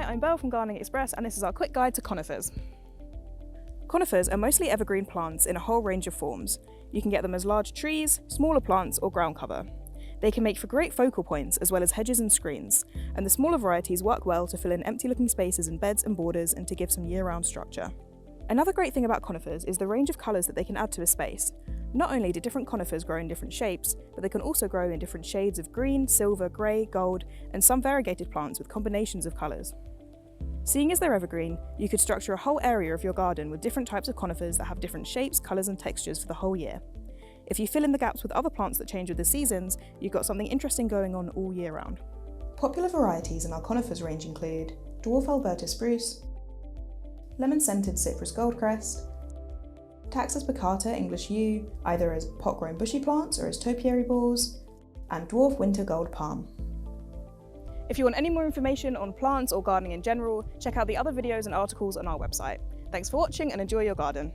I'm Belle from Gardening Express and this is our quick guide to conifers. Conifers are mostly evergreen plants in a whole range of forms. You can get them as large trees, smaller plants or ground cover. They can make for great focal points as well as hedges and screens, and the smaller varieties work well to fill in empty looking spaces in beds and borders and to give some year-round structure. Another great thing about conifers is the range of colours that they can add to a space. Not only do different conifers grow in different shapes, but they can also grow in different shades of green, silver, grey, gold, and some variegated plants with combinations of colours. Seeing as they're evergreen, you could structure a whole area of your garden with different types of conifers that have different shapes, colours and textures for the whole year. If you fill in the gaps with other plants that change with the seasons, you've got something interesting going on all year round. Popular varieties in our conifers range include dwarf Alberta spruce, lemon-scented cypress goldcrest, Taxus baccata English yew, either as pot-grown bushy plants or as topiary balls, and dwarf winter gold palm. If you want any more information on plants or gardening in general, check out the other videos and articles on our website. Thanks for watching and enjoy your garden.